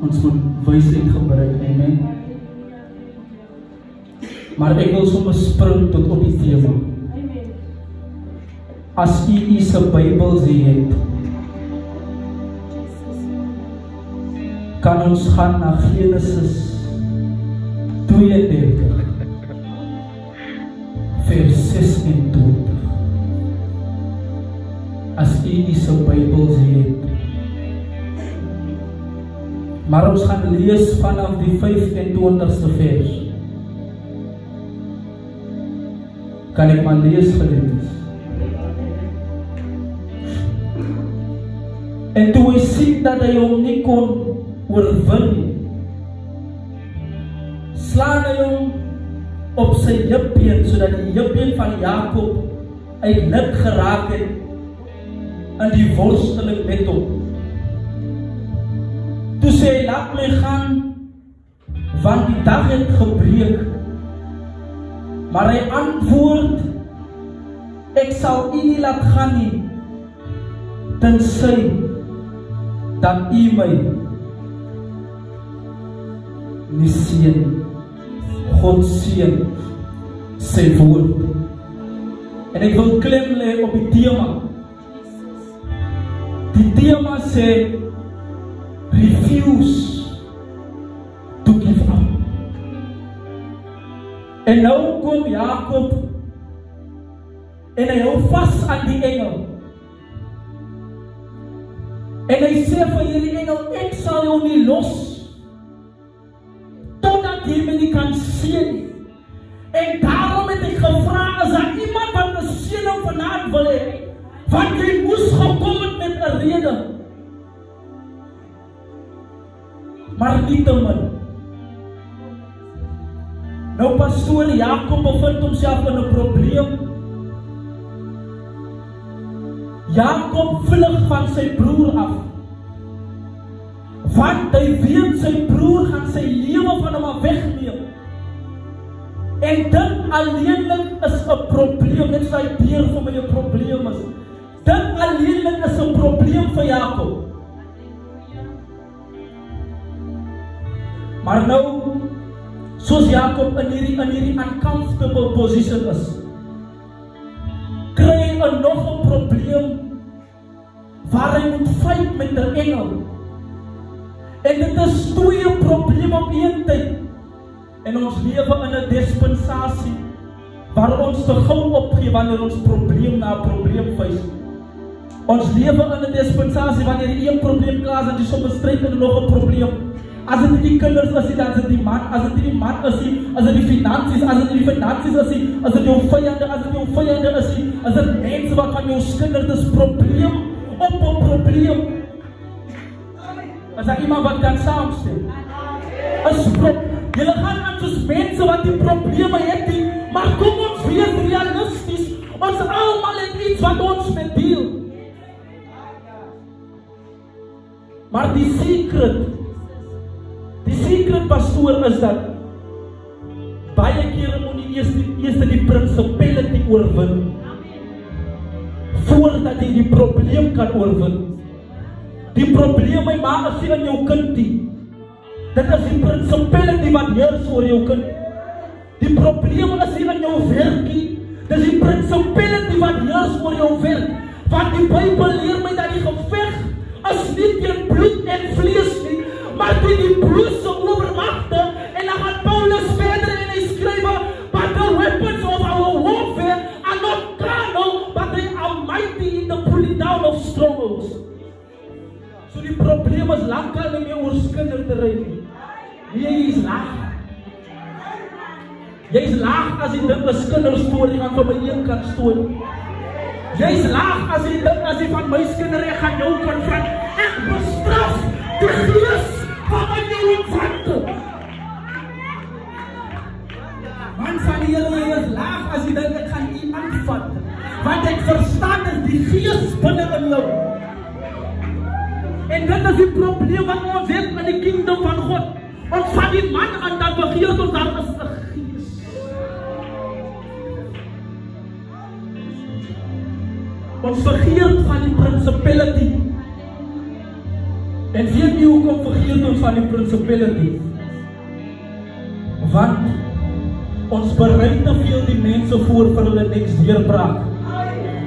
ons moet wysheid gebruik, amen. Maar ek wil sommer spring tot op die tema. As u se Bybel het, kan ons gaan na Genesis 32 vers 26. As u se Bybel het. Maar ons gaan lees vanaf die 25ste vers. Kan ek maar lees geliefdes? En toe hy sien dat hy hom nie kon oorwin nie, slaan hy hom op sy heupbeen, sodat die heupbeen van Jakob uitluk geraak het in die worsteling met hom. Toe sê hy, laat my gaan, want die dag het gebreek. Maar hy antwoord, ek sal u nie laat gaan nie, tensy dat u my nie seën. God seën sy woord. En ek wil klem lê op die tema. Die tema sê, refuse to give up. En nou kom Jakob en hy hou vas aan die engel. En hy sê vir hierdie engel, ek sal jou nie los totdat jy my nie kan seën. En daarom het ek gevra, as daar iemand wat 'n seëning vanaand wil hê, want jy moes gekom het met 'n rede. Maar nietemin, nou pastoor Jakob bevind homself in 'n probleem. Jakob vlug van sy broer af, want hy weet sy broer gaan sy lewe van hom af wegneem. En dit alleenlik is 'n probleem, dit is hy deur vir my 'n probleem is. Dit alleenlik is 'n probleem vir Jakob. Maar nou, soos Jakob in hierdie uncomfortable position is, kry hy nog 'n probleem waar hy moet fight met 'n engel. En dit is twee probleme op een tyd. En ons lewe in 'n dispensasie waar ons te gou opgee wanneer ons probleem na probleem face. Ons lewe in 'n dispensasie wanneer die een probleem klaar is, en jy soms stryd met nog 'n probleem. As dit nie die kinders is, dan is dit die man. As dit nie die man is, as dit die finansies, as dit nie die finansies is, as dit jou vyande, as dit jou vyande is, as dit mense wat van jou skinder, dis probleem op 'n probleem. As daar iemand wat kan saamstem. Julle gaan aan soos mense wat die probleme het, maar kom ons wees realisties. Ons almal het iets wat ons met deel. Maar die secret pastoor is dat baie kere moet jy eers die principality oorwin voordat jy die probleem kan oorwin. Die probleem my ma is nie in jou kind nie. Dit is die principality wat heers oor jou kind. Die probleem is nie in jou werk nie. Dit is die principality wat heers oor jou werk. Want die Bybel leer my dat die geveg is nie teen bloed en vlees nie, maar teen die bose owermagte. En dan gaan Paulus verder en hy skryf, but the weapons of our warfare are not carnal, but they are mighty in the pulling down of strongholds. So die probleem is lankal nie meer oor skinder te ry nie. Jy is laag. Jy is laag as jy dink 'n skinderstorie gaan van my een kant stoor. Jy is laag as jy dink as jy van my skinder ek gaan jou konfront. Ek bestraf die gees van my ontvante. Man van die Here is laag as jy dink ek gaan u aanvat. Want ek verstaan is die gees binne in jou. En dit is die probleem wat ons het in die kingdom van God. Ons vat die man aan, dan begeer ons daar is 'n gees. Ons vergeet van die principality. En weet jy hoekom vergeet ons van die principality? Want ons bereid te veel die mense voor vir hulle next deurbraak.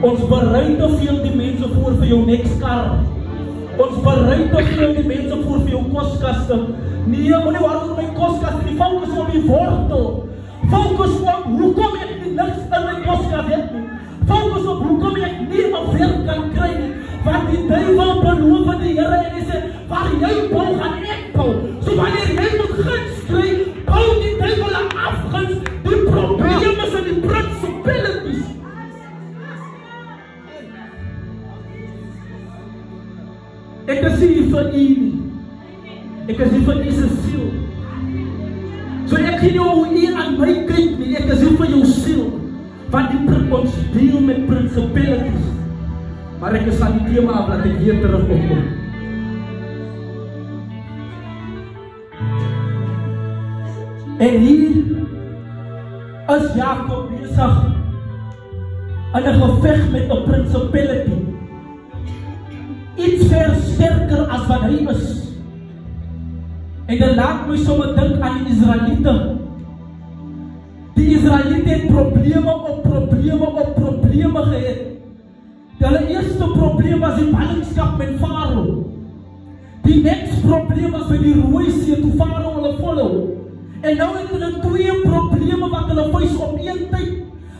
Ons bereid te veel die mense voor vir jou next kar. Ons bereid te veel die mense voor vir jou koskaste. Nee, moenie waarom my koskaste nie, fokus op die wortel. Fokus op hoekom ek nie niks in my koskas het nie. Fokus op hoekom ek nie 'n werk kan kry nie. Want die duiwel beloof aan die Here en hy sê, waar jy bou, gaan ek bou. So wanneer jy moet guns kry, bou die duiwel aan afguns. Die probleem is in die principalities. Ek is hier vir u nie. Ek is hier vir u se siel. So ek gee jou hoe u aan my kyk nie, ek is hier vir jou siel. Want ons deel met principalities. Maar ek is van die thema af, laat ek weer terugkom. En hier is Jakob besig in 'n geveg met 'n principality. Iets ver sterker as wat hy is. En dit laat my sommer dink aan die Israeliete. Die Israeliete het probleme op probleme gehad. Hulle eerste probleem was die ballingskap met Farao. Die next probleem was by die Rooi See toe Farao hulle follow. En nou het hulle twee probleme wat hulle face op een tyd.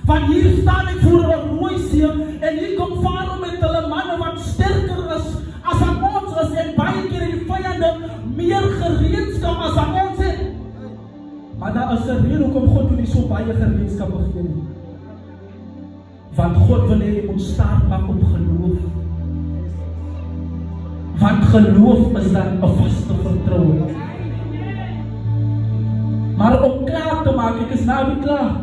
Want hier staan ek voor 'n Rooi See en hier kom Farao met hulle manne wat sterker is as wat ons is en baie keer die vyande meer gereedskap as wat ons het. Maar daar is 'n rede hoekom God nie so baie gereedskap gegee nie. Want God wil hê jy moet staan maak op geloof. Want geloof is dan 'n vaste vertroue. Maar om klaar te maak, ek is nou klaar.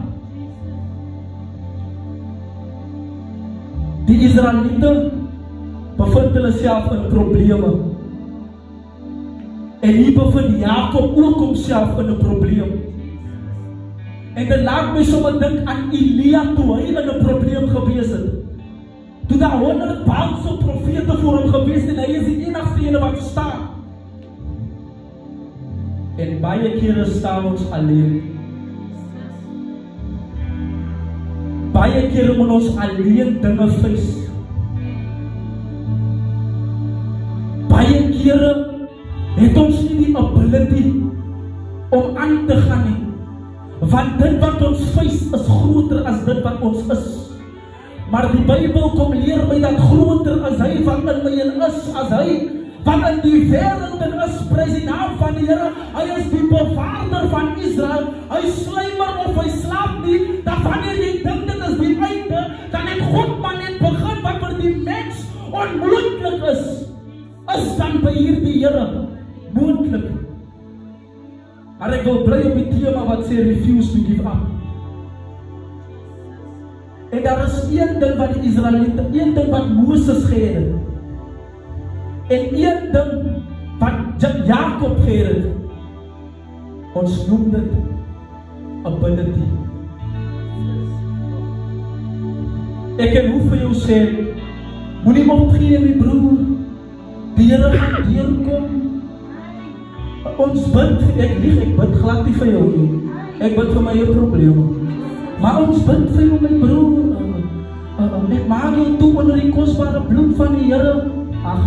Die Israeliete bevind hulle self in probleme. En hier bevind Jakob ook homself in 'n probleem. En dit laat my sommer dink aan Elia toe hy in 'n probleem gewees het. Toe daar 100 Baalse profete voor hom gewees en hy is die enigste ene wat staan. En baie kere staan ons alleen. Baie kere moet ons alleen dinge face. Baie kere het ons nie die ability om aan te gaan nie. Want dit wat ons face is groter as dit wat ons is. Maar die Bybel kom leer my dat groter as hy wat in my en is as hy wat in die wêreld en is, prys die naam van die Here. Hy is die bewaarder van Israel. Hy sluimer of hy slaap nie, dat wanneer jy dink dit is die einde, dan het God maar net begin wat vir die mens onmoontlik is dan by hierdie Here moontlik. Maar ek wil bly op die thema wat sê refuse to give up. En daar is een ding wat die Israeliete, een ding wat Moses gehad het. En een ding wat Jakob gehad het. Ons noem dit ability. Ek kan hoe vir jou sê, moenie opgee my broer, die Here gaan deurkom. Ons bid, ek bid glad nie vir jou nie. Ek bid vir my eie probleme. Maar ons bid vir jou my broer. Ek maak jou toe onder die kosbare bloed van die Here. Ag,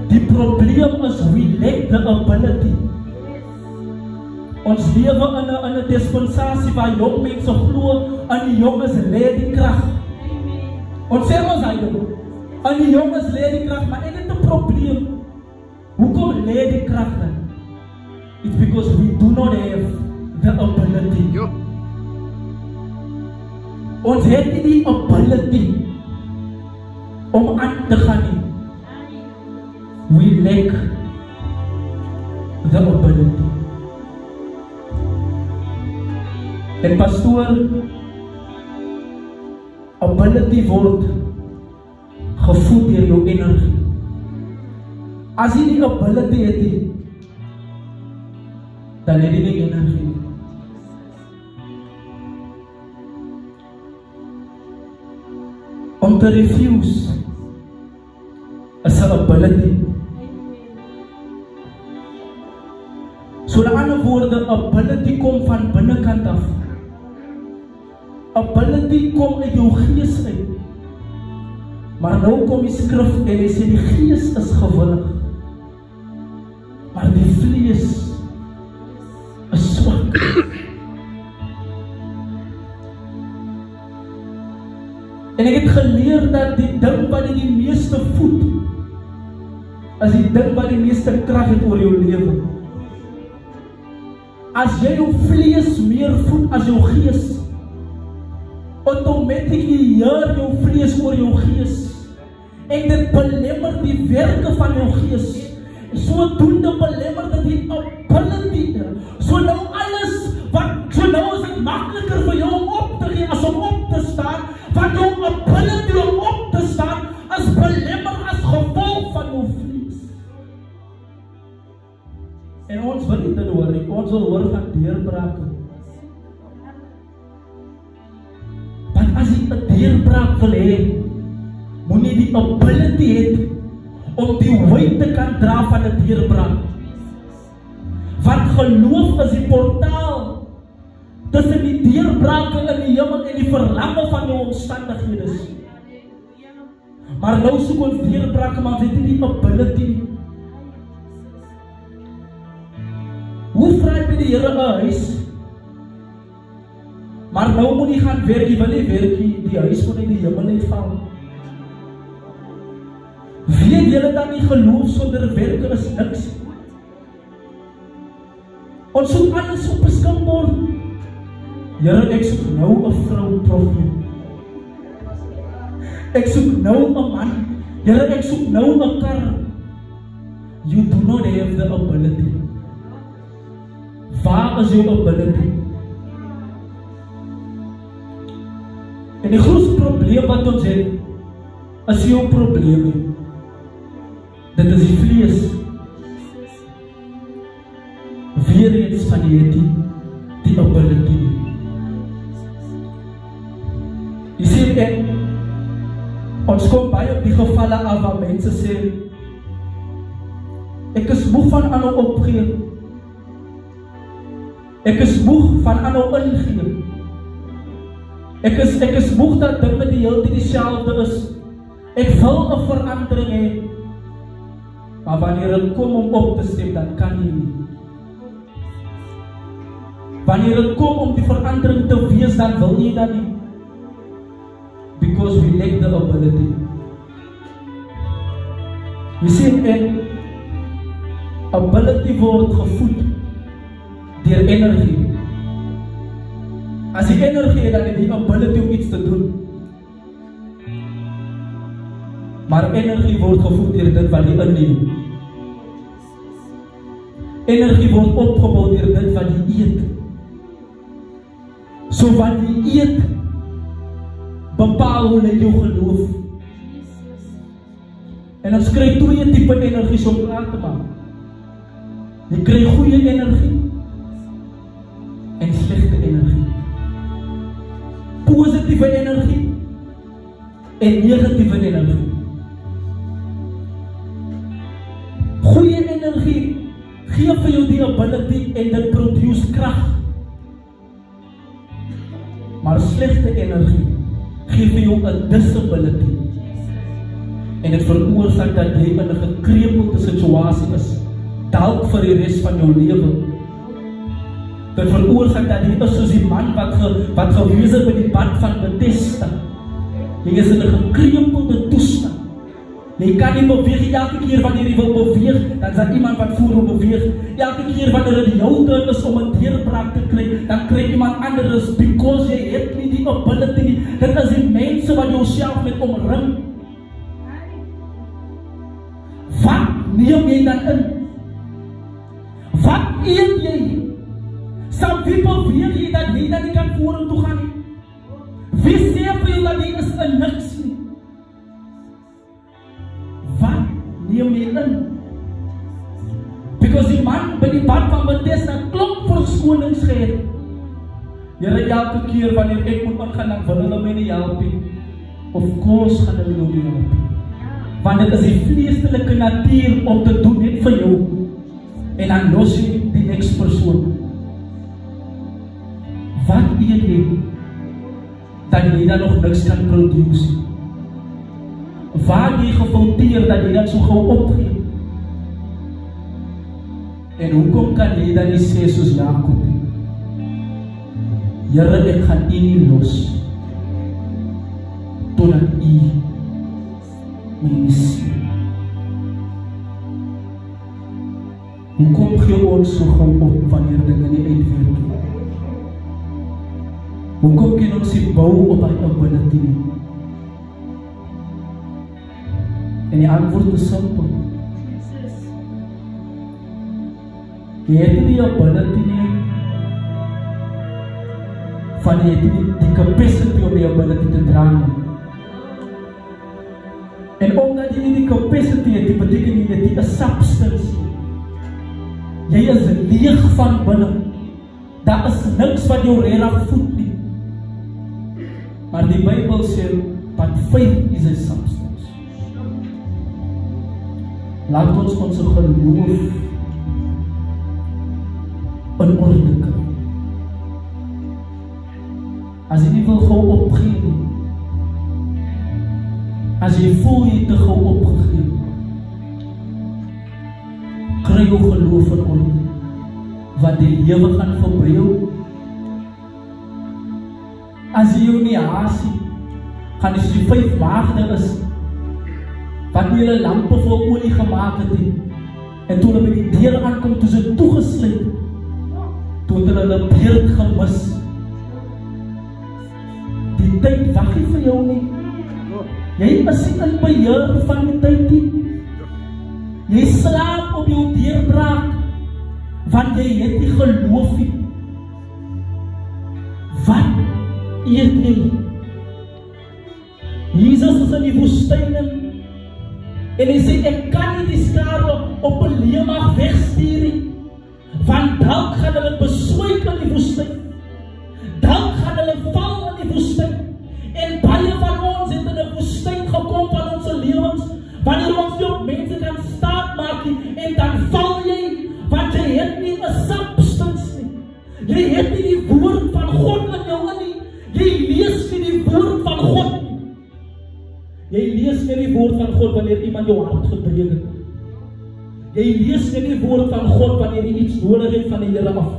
die probleem is we lack the ability. Ons lewe in 'n dispensasie waar jong mense glo aan die jonges lê die krag. Ons sê ons hy doen. Aan die jonges lê die krag, maar dit is 'n probleem. Hoekom lê die krag dan? It's because we do not have the ability. Ons het nie die ability om aan te gaan nie. We lack the ability. En pastoor, ability word gevoed deur jou energie. As jy die ability het nie, dan het jy nie energie. Om te refuse is 'n ability. So in ander woorde, ability kom van binnekant af. Ability kom uit jou gees uit. Maar nou kom die skrif en hy sê die gees is gewillig, maar die vlees is swak. En ek het geleer dat die ding wat die meeste voed, is die ding wat die meeste krag het oor jou lewe. As jy jou vlees meer voed as jou gees, automatically heer jou vlees oor jou gees, en dit belemmer die werke van jou gees, sodoende belemmer dat die ability, so nou alles, so nou is het makkelijker vir jou om op te gee, as om op te staan, want jou ability om op te staan, is belemmer as gevolg van jou vlees. En ons wil nie dit hoor, ons wil hoor van deurbrake. Want as jy 'n deurbraak wil hê, moet jy die ability het om die weight te kan dra van 'n deurbraak. Want geloof is die portaal tussen die deurbrake in die hemel en die verlamme van jou omstandighede. Maar nou soek ons deurbrake, maar ons het nie die ability nie. Hoe vra jy by die Here 'n huis? Maar nou moet jy gaan werk, jy wil nie werk, die huis moet in die hemel uitval. Weet julle dan nie geloof sonder werk is niks? Ons soek alles op 'n skilbord. Here, ek soek nou 'n vrou profeet. Ek soek nou 'n man. Here, ek soek nou 'n kar. You do not have the ability. Waar is jou ability? En die grootste probleem wat ons het, is jou probleem. Dit is die vlees. Weer eens van die die ability. Jy sê, ons kom baie op die gevalle af waar mense sê, ek is moeg van aanhou opgee. Ek is moeg van aanhou ingee. Ek is moeg dat dinge die hele tyd dieselfde is. Ek wil 'n verandering hê. Maar wanneer het kom om op te stem, dan kan jy nie. Wanneer het kom om die verandering te wees, dan wil jy dat nie. Because we lack the ability. Jy sê, ability word gevoed deur energie. As jy energie het, dan het jy ability om iets te doen. Maar energie word gevoed deur dit wat jy inneem. Energie word opgebou deur dit wat jy eet. So wat jy eet, bepaal hoe jy jou geloof. En ons kry twee tipe energie om klaar te maak. Jy kry goeie energie en slegte energie. Positiewe energie en negatiewe energie. Goeie energie gee vir jou die ability en dit produce krag. Maar slegte energie gee vir jou 'n disability. En dit veroorsaak dat jy in 'n gekrepelde situasie is, dalk vir die res van jou lewe. Dit veroorsaak dat jy is soos die man wat gewees het by die bad van Bethesda. Jy is in 'n gekrepelde toestand. Jy kan nie beweeg. Elke keer wanneer jy wil beweeg, dan is daar iemand wat voor jou beweeg. Elke keer wanneer dit jou turn is om 'n deurbraak te kry, dan kry iemand anders, because jy het nie die ability nie. Dit is die mense wat jouself met omring. Wat neem jy dan in? Wat eet jy? Some people beweeg jy dat jy dan nie kan vorentoe gaan nie. Wie sê vir jou dat jy is 'n niks nie? Wat neem jy in? Because die man by die bad van Bethesda klop verskonings gehad. Here, elke keer wanneer ek moet ingaan, dan wil hulle my nie help nie. Of course gaan hulle jou nie help. Want dit is die vleeslike natuur om te doen net vir jou. En dan los jy die die next persoon. Wat eet jy, dat jy dan nog niks kan produce? Waar jy gefilteer, dat jy dan so gauw opgeef? En hoekom kan jy dan nie sê soos Jakob? Here, ek gaan U nie los, totdat U my nie sien. Hoekom gee ons so gauw op, wanneer dinge nie uitwerk? Hoekom kan ons die bou op die ability nie? En die antwoord is simpel. Jy het nie die ability nie, van jy het nie die capacity om die ability te dra nie. En omdat jy nie die capacity het, die beteken jy het die substance. Jy is leeg van binne. Daar is niks wat jou regtig voed nie. Maar die Bybel sê, but faith is a substance. Laat ons ons geloof in orde kry. As jy nie wil gauw opgee nie, as jy voel jy te gauw opgegee, kry jou geloof in orde, wat die lewe gaan verbreeu. As jy jou nie haasie, gaan jy die 5 maagde is, wat die hele lampe vol olie gemaakt het, en toe hulle by die deur aankom, toe sy toegesluit, toe het hulle beeld gemis. Die tyd wacht nie vir jou nie. Jy is nie in beheer van die tyd nie. Jy slaap op jou deurbraak, want jy het die geloof nie. Wat eet jy? Jesus is in die woestijn en hy sê, ek kan nie die skare op 'n leemag wegstuur nie, want dalk gaan hulle besluit in die woestijn, dalk gaan hulle val in die woestijn, en baie van ons het in die woestijn gekom van ons lewens, wanneer ons nie op mense kan staat maak nie, en dan val jy, want jy het nie 'n substance nie, jy het nie die woord van God in jou nie, jy lees nie die woord van God nie. Jy lees nie die woord van God wanneer iemand jou hart gebreek het. Jy lees nie die woord van God wanneer jy iets nodig het van die Here af.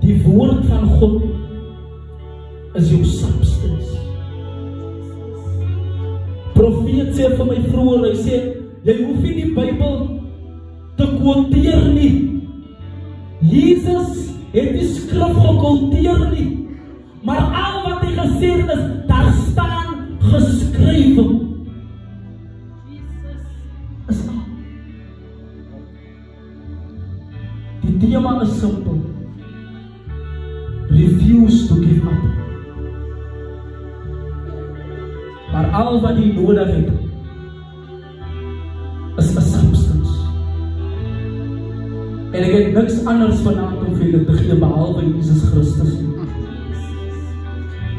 Die woord van God is jou substance. Profeet sê vir my vroeër, hy sê, jy hoef nie die Bybel te quoteer nie. Jesus het die skrif gekwoteer nie, maar al wat hy gesê is, daar staan geskrywe. Is al. Die thema is simpel. Refuse to give up. Maar al wat jy nodig het, is 'n substance. En ek het niks anders vanaand om vir julle te gee behalwe Jesus Christus.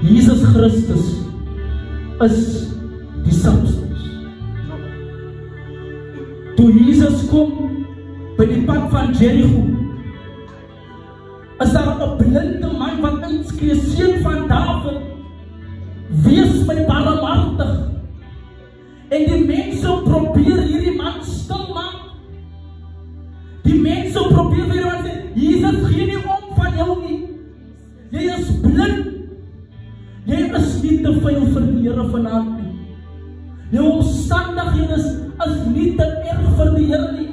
Jesus Christus is die substance. Toe Jesus kom by die pad van Jericho, is daar 'n blinde man wat uitskree, seun van Dawid, wees my barmhartig. En die mense probeer hierdie man stil maak. Die mense probeer weer wat sê, Jesus gee nie om van jou nie. Jy is blind. Jy is nie te veel vir die Here vanaand nie. Jou omstandighede is nie te erg vir die Here nie.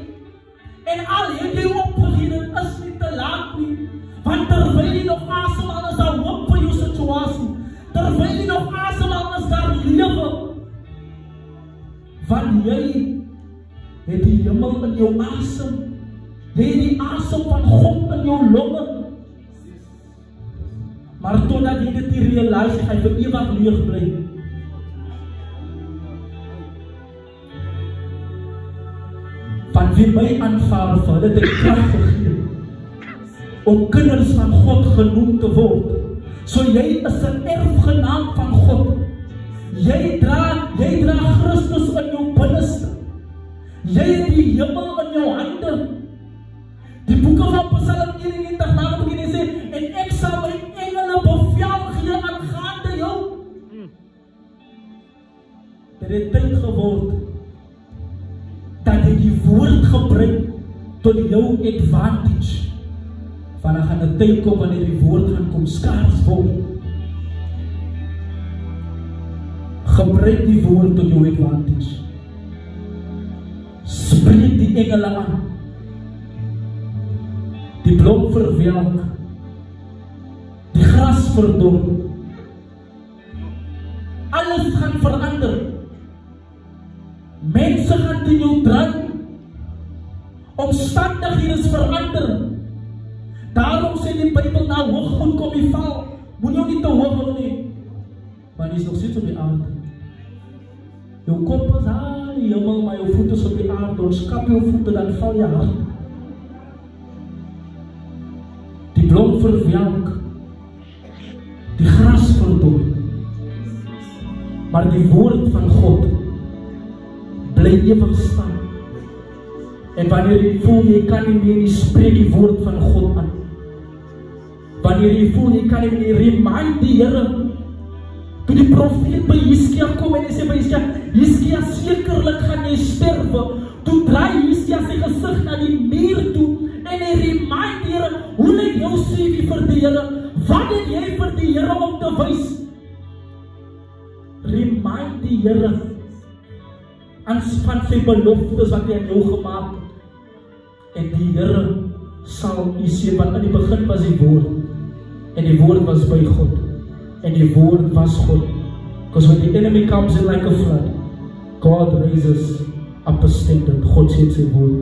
En al het jy opgegee, dit is nie te laat nie. Want terwyl jy nog asemhaal, is daar hoop vir jou situasie. Terwyl jy nog asemhaal, is daar lewe. Want jy het die hemel in jou asem. Jy het die asem van God in jou longe. Maar totdat jy dit nie realiseer, gaan jy vir ewig leeg bly. Van wie my aanvaar vir hulle het krag gegee om kinders van God genoem te word. So jy is 'n erfgenaam van God. Jy dra Christus in jou binneste. Jy het die dat jy die woord gebruik tot jou advantage. Want dan gaan 'n tyd kom wanneer die woord gaan kom skaars word. Gebruik die woord tot jou advantage. Spreek die engele aan. Die blom verwelk. Die gras verdor. Alles gaan verander. Mense gaan teen jou drang. Omstandighede verander. Daarom sê die Bybel, na hoogmoed kom die val. Moet jou nie te hoog hou nie. Maar jy is nog steeds op die aarde. Jou kop is aan die hemel, maar jou voet is op die aarde. Ontskap jou voete, dan val jy hard. Die blom verwelk. Die gras verdor. Maar die woord van God bly ewig staan. En wanneer jy voel jy kan nie meer, spreek die woord van God aan. Wanneer jy voel jy kan nie meer, remind die Here. Toe die profeet by Hiskia kom en hy sê by Hiskia, Hiskia, sekerlik gaan jy sterwe. Toe draai Hiskia sy gesig na die muur toe en hy remind die Here, hoe lyk jou CV vir die Here? Wat het jy vir die Here om te wys? Remind die Here van sy beloftes wat hy aan jou gemaak het. En die Here sal u sien, want in die begin was die woord. En die woord was by God. And the word was God. Because when the enemy comes in like a flood, God raises up a standard. God sê sy woord.